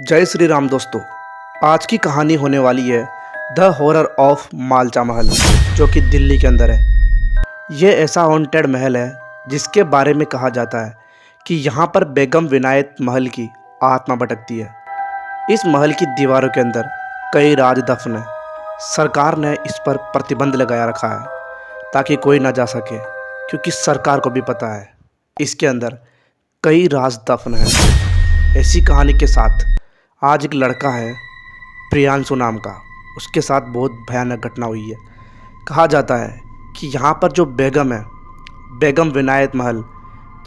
जय श्री राम दोस्तों। आज की कहानी होने वाली है द हॉरर ऑफ मालचा महल, जो कि दिल्ली के अंदर है। ये ऐसा हॉन्टेड महल है जिसके बारे में कहा जाता है कि यहाँ पर बेगम विनायत महल की आत्मा भटकती है। इस महल की दीवारों के अंदर कई राज दफन है। सरकार ने इस पर प्रतिबंध लगाया रखा है ताकि कोई ना जा सके, क्योंकि सरकार को भी पता है इसके अंदर कई राज दफन है। ऐसी कहानी के साथ आज एक लड़का है प्रियांशु नाम का, उसके साथ बहुत भयानक घटना हुई है। कहा जाता है कि यहाँ पर जो बेगम है, बेगम विनायत महल,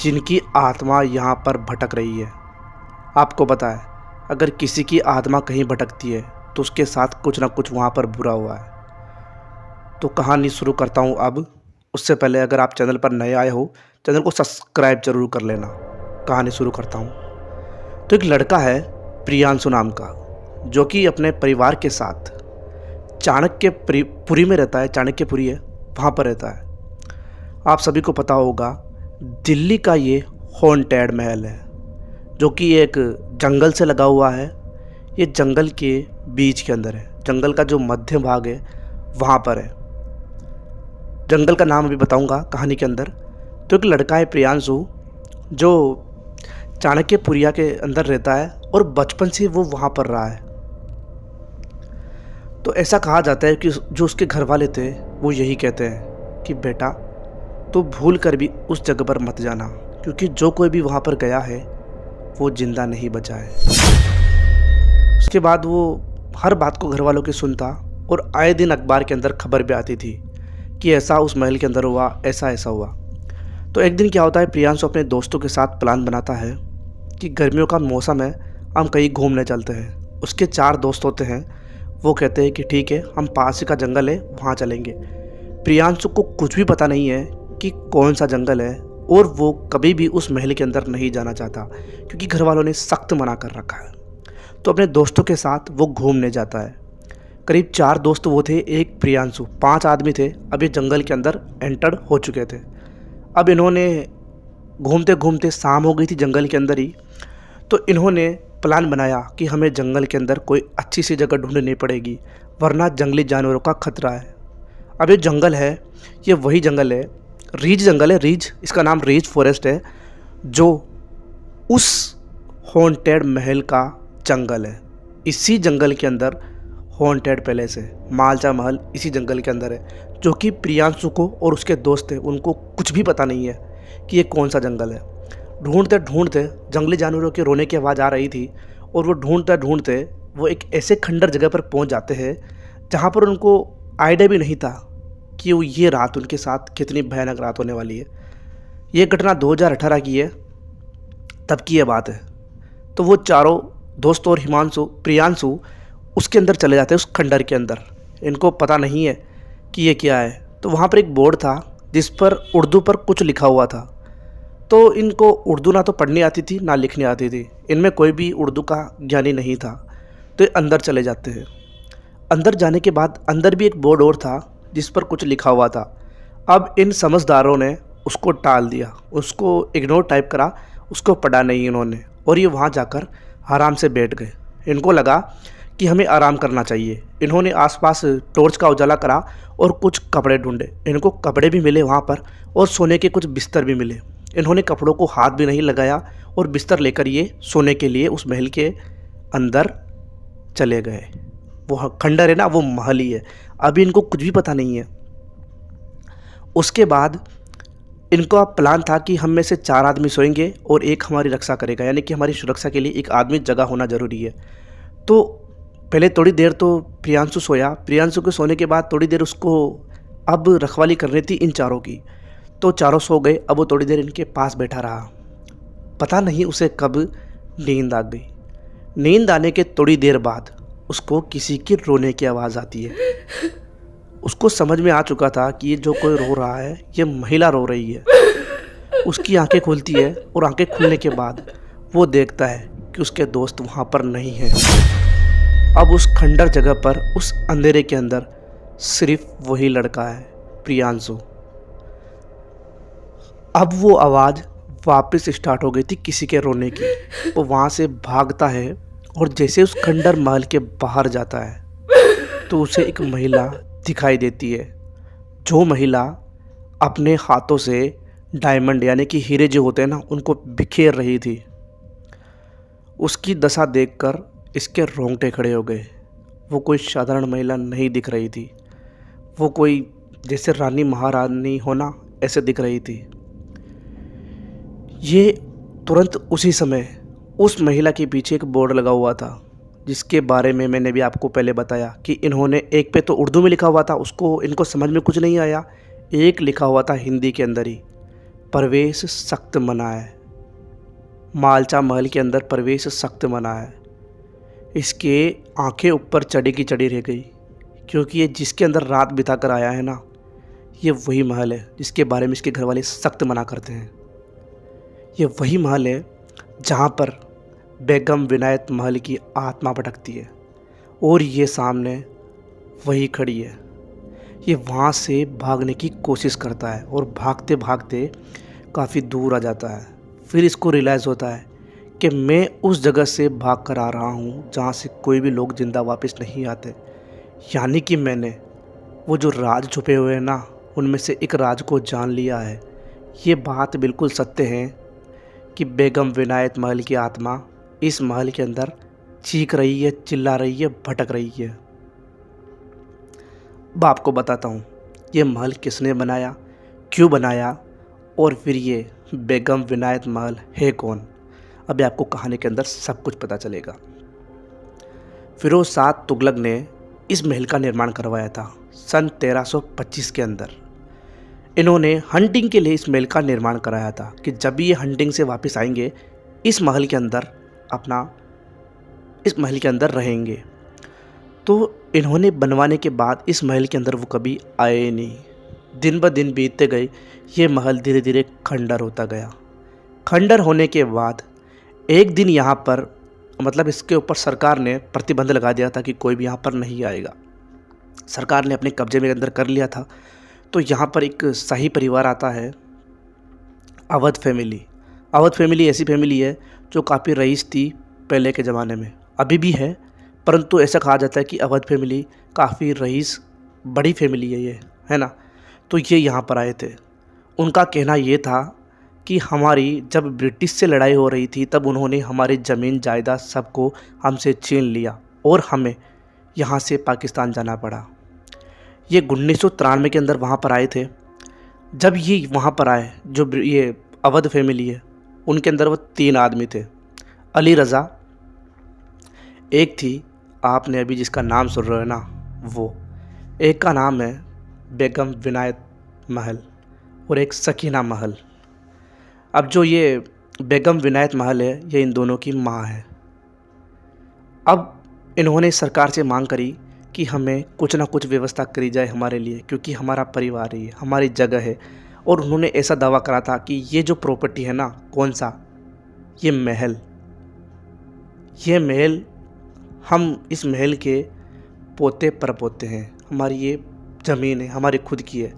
जिनकी आत्मा यहाँ पर भटक रही है। आपको पता है, अगर किसी की आत्मा कहीं भटकती है तो उसके साथ कुछ ना कुछ वहाँ पर बुरा हुआ है। तो कहानी शुरू करता हूँ अब। उससे पहले अगर आप चैनल पर नए आए हो, चैनल को सब्सक्राइब जरूर कर लेना। कहानी शुरू करता हूँ। तो एक लड़का है प्रियांशु नाम का, जो कि अपने परिवार के साथ चाणक्यपुरी में रहता है। चाणक्यपुरी है, वहाँ पर रहता है। आप सभी को पता होगा, दिल्ली का ये हॉन्टेड महल है, जो कि एक जंगल से लगा हुआ है। ये जंगल के बीच के अंदर है। जंगल का जो मध्य भाग है वहाँ पर है। जंगल का नाम अभी बताऊँगा कहानी के अंदर। तो एक लड़का है प्रियांशु, जो चाणक्यपुरिया के अंदर रहता है और बचपन से वो वहाँ पर रहा है। तो ऐसा कहा जाता है कि जो उसके घर वाले थे वो यही कहते हैं कि बेटा, तो भूल कर भी उस जगह पर मत जाना, क्योंकि जो कोई भी वहाँ पर गया है वो जिंदा नहीं बचा है। उसके बाद वो हर बात को घर वालों की सुनता और आए दिन अखबार के अंदर खबर भी आती थी कि ऐसा उस महल के अंदर हुआ, ऐसा ऐसा हुआ। तो एक दिन क्या होता है, प्रियांशु अपने दोस्तों के साथ प्लान बनाता है कि गर्मियों का मौसम है, हम कहीं घूमने चलते हैं। उसके 4 दोस्त होते हैं। वो कहते हैं कि ठीक है, हम पास ही का जंगल है वहाँ चलेंगे। प्रियांशु को कुछ भी पता नहीं है कि कौन सा जंगल है, और वो कभी भी उस महल के अंदर नहीं जाना चाहता, क्योंकि घर वालों ने सख्त मना कर रखा है। तो अपने दोस्तों के साथ वो घूमने जाता है। करीब 4 दोस्त वो थे, एक प्रियांशु, 5 आदमी थे। अब ये जंगल के अंदर एंटर हो चुके थे। अब इन्होंने घूमते घूमते शाम हो गई थी जंगल के अंदर ही। तो इन्होंने प्लान बनाया कि हमें जंगल के अंदर कोई अच्छी सी जगह ढूंढनी पड़ेगी, वरना जंगली जानवरों का खतरा है। अब ये जंगल है, ये वही जंगल है, रीज जंगल है, रीज, इसका नाम रीज फॉरेस्ट है, जो उस हॉन्टेड महल का जंगल है। इसी जंगल के अंदर हॉन्टेड पैलेस है, मालचा महल इसी जंगल के अंदर है, जो कि प्रियांशु को और उसके दोस्त थे उनको कुछ भी पता नहीं है कि ये कौन सा जंगल है। ढूंढते ढूंढते जंगली जानवरों के रोने की आवाज़ आ रही थी, और वो ढूंढते ढूंढते वो एक ऐसे खंडर जगह पर पहुंच जाते हैं जहां पर उनको आइडिया भी नहीं था कि वो ये रात उनके साथ कितनी भयानक रात होने वाली है। ये घटना 2018 की है, तब की ये बात है। तो वो चारों दोस्त और प्रियांशु उसके अंदर चले जाते हैं, उस खंडर के अंदर। इनको पता नहीं है कि ये क्या है। तो वहाँ पर एक बोर्ड था जिस पर उर्दू पर कुछ लिखा हुआ था। तो इनको उर्दू ना तो पढ़नी आती थी ना लिखनी आती थी, इनमें कोई भी उर्दू का ज्ञानी नहीं था। तो ये अंदर चले जाते हैं। अंदर जाने के बाद अंदर भी एक बोर्ड और था जिस पर कुछ लिखा हुआ था। अब इन समझदारों ने उसको टाल दिया, उसको इग्नोर टाइप करा, उसको पढ़ा नहीं इन्होंने, और ये वहाँ जाकर आराम से बैठ गए। इनको लगा कि हमें आराम करना चाहिए। इन्होंने आसपास टॉर्च का उजाला करा और कुछ कपड़े ढूंढे। इनको कपड़े भी मिले वहाँ पर, और सोने के कुछ बिस्तर भी मिले। इन्होंने कपड़ों को हाथ भी नहीं लगाया और बिस्तर लेकर ये सोने के लिए उस महल के अंदर चले गए। वो खंडर है ना, वो महल ही है। अभी इनको कुछ भी पता नहीं है। उसके बाद इनका प्लान था कि हम में से 4 आदमी सोएंगे और एक हमारी रक्षा करेगा, यानी कि हमारी सुरक्षा के लिए एक आदमी जगह होना ज़रूरी है। तो पहले थोड़ी देर तो प्रियांशु सोया। प्रियांशु के सोने के बाद थोड़ी देर उसको अब रखवाली करनी थी इन चारों की। तो चारों सो गए। अब वो थोड़ी देर इनके पास बैठा रहा। पता नहीं उसे कब नींद आ गई। नींद आने के थोड़ी देर बाद उसको किसी की रोने की आवाज़ आती है। उसको समझ में आ चुका था कि ये जो कोई रो रहा है ये महिला रो रही है। उसकी आंखें खुलती है, और आंखें खुलने के बाद वो देखता है कि उसके दोस्त वहाँ पर नहीं हैं। अब उस खंडर जगह पर, उस अंधेरे के अंदर सिर्फ वही लड़का है, प्रियांशु। अब वो आवाज़ वापस स्टार्ट हो गई थी किसी के रोने की। वो वहाँ से भागता है और जैसे उस खंडर महल के बाहर जाता है तो उसे एक महिला दिखाई देती है, जो महिला अपने हाथों से डायमंड यानी कि हीरे जो होते हैं ना उनको बिखेर रही थी। उसकी दशा देखकर इसके रोंगटे खड़े हो गए। वो कोई साधारण महिला नहीं दिख रही थी, वो कोई जैसे रानी महारानी होना ऐसे दिख रही थी। ये तुरंत उसी समय उस महिला के पीछे एक बोर्ड लगा हुआ था, जिसके बारे में मैंने भी आपको पहले बताया कि इन्होंने एक पे तो उर्दू में लिखा हुआ था, उसको इनको समझ में कुछ नहीं आया। एक लिखा हुआ था हिंदी के अंदर ही, प्रवेश सख्त मना है, मालचा महल के अंदर प्रवेश सख्त मना है। इसके आंखें ऊपर चढ़ी की चढ़ी रह गई, क्योंकि ये जिसके अंदर रात बिता कर आया है ना, ये वही महल है जिसके बारे में इसके घर वाले सख्त मना करते हैं। ये वही महल है जहाँ पर बेगम विनायत महल की आत्मा भटकती है, और ये सामने वही खड़ी है। ये वहाँ से भागने की कोशिश करता है और भागते भागते काफ़ी दूर आ जाता है। फिर इसको रियलाइज़ होता है कि मैं उस जगह से भाग कर आ रहा हूँ जहाँ से कोई भी लोग ज़िंदा वापस नहीं आते, यानी कि मैंने वो जो राज छुपे हुए हैं ना, उनमें से एक राज को जान लिया है। ये बात बिल्कुल सत्य है कि बेगम विनायत महल की आत्मा इस महल के अंदर चीख रही है, चिल्ला रही है, भटक रही है। अब आपको बताता हूँ ये महल किसने बनाया, क्यों बनाया, और फिर ये बेगम विनायत महल है कौन। अभी आपको कहानी के अंदर सब कुछ पता चलेगा। फिरोज शाह तुगलक ने इस महल का निर्माण करवाया था सन 1325 के अंदर। इन्होंने हंटिंग के लिए इस महल का निर्माण कराया था कि जब भी ये हंटिंग से वापस आएंगे इस महल के अंदर रहेंगे। तो इन्होंने बनवाने के बाद इस महल के अंदर वो कभी आए नहीं। दिन ब दिन बीतते गए, ये महल धीरे धीरे खंडर होता गया। खंडर होने के बाद एक दिन यहाँ पर मतलब इसके ऊपर सरकार ने प्रतिबंध लगा दिया था कि कोई भी यहाँ पर नहीं आएगा। सरकार ने अपने कब्जे में अंदर कर लिया था। तो यहाँ पर एक शाही परिवार आता है, अवध फैमिली। अवध फैमिली ऐसी फैमिली है जो काफ़ी रईस थी पहले के ज़माने में, अभी भी है, परंतु ऐसा कहा जाता है कि अवध फैमिली काफ़ी रईस बड़ी फैमिली है ये, है ना। तो ये यहाँ पर आए थे। उनका कहना ये था कि हमारी जब ब्रिटिश से लड़ाई हो रही थी तब उन्होंने हमारी ज़मीन जायदाद सबको हमसे छीन लिया और हमें यहाँ से पाकिस्तान जाना पड़ा। ये 1993 के अंदर वहाँ पर आए थे। जब ये वहाँ पर आए, जो ये अवध फैमिली है, उनके अंदर वो 3 आदमी थे। अली रज़ा एक थी, आपने अभी जिसका नाम सुन रहे हो ना वो, एक का नाम है बेगम विनायत महल और एक सकीना महल। अब जो ये बेगम विनायत महल है ये इन दोनों की माँ है। अब इन्होंने सरकार से मांग करी कि हमें कुछ ना कुछ व्यवस्था करी जाए हमारे लिए, क्योंकि हमारा परिवार ही है, हमारी जगह है। और उन्होंने ऐसा दावा करा था कि ये जो प्रॉपर्टी है ना, कौन सा, ये महल हम इस महल के पोते परपोते हैं, हमारी ये ज़मीन है, हमारी खुद की है।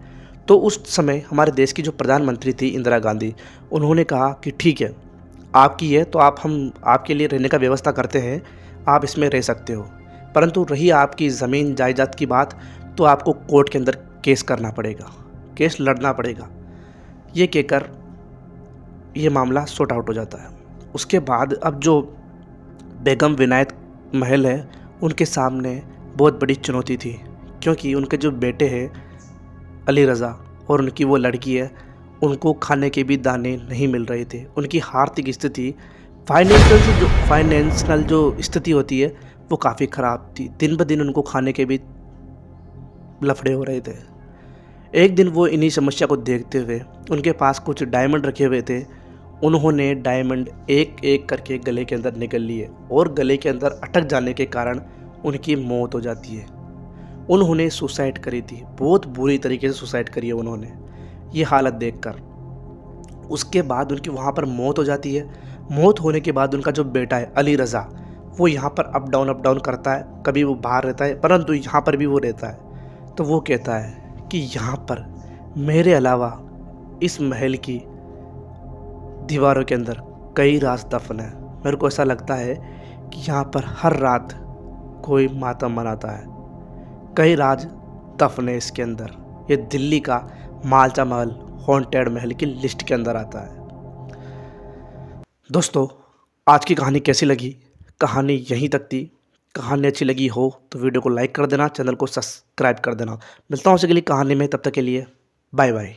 तो उस समय हमारे देश की जो प्रधानमंत्री थी इंदिरा गांधी, उन्होंने कहा कि ठीक है आपकी है तो हम आपके लिए रहने का व्यवस्था करते हैं, आप इसमें रह सकते हो, परंतु रही आपकी ज़मीन जायदाद की बात तो आपको कोर्ट के अंदर केस करना पड़ेगा, केस लड़ना पड़ेगा। ये कहकर ये मामला सॉर्ट आउट हो जाता है। उसके बाद अब जो बेगम विनायत महल है उनके सामने बहुत बड़ी चुनौती थी, क्योंकि उनके जो बेटे हैं अली रज़ा और उनकी वो लड़की है, उनको खाने के भी दाने नहीं मिल रहे थे। उनकी आर्थिक स्थिति फाइनेंशियल जो स्थिति होती है वो काफ़ी ख़राब थी। दिन ब दिन उनको खाने के भी लफड़े हो रहे थे। एक दिन वो इन्हीं समस्या को देखते हुए, उनके पास कुछ डायमंड रखे हुए थे, उन्होंने डायमंड एक एक करके गले के अंदर निकल लिए और गले के अंदर अटक जाने के कारण उनकी मौत हो जाती है। उन्होंने सुसाइड करी थी, बहुत बुरी तरीके से सुसाइड करी है उन्होंने, ये हालत देखकर। उसके बाद उनकी वहाँ पर मौत हो जाती है। मौत होने के बाद उनका जो बेटा है अली रज़ा, वो यहाँ पर अप डाउन करता है, कभी वो बाहर रहता है परंतु यहाँ पर भी वो रहता है। तो वो कहता है कि यहाँ पर मेरे अलावा इस महल की दीवारों के अंदर कई राज दफन है। मेरे को ऐसा लगता है कि यहाँ पर हर रात कोई मातम मनाता है। कई राज दफन है इसके अंदर। ये दिल्ली का मालचा महल हॉन्टेड महल की लिस्ट के अंदर आता है। दोस्तों, आज की कहानी कैसी लगी? कहानी यहीं तक थी। कहानी अच्छी लगी हो तो वीडियो को लाइक कर देना, चैनल को सब्सक्राइब कर देना। मिलता हूँ आपसे अगली कहानी में, तब तक के लिए बाय बाय।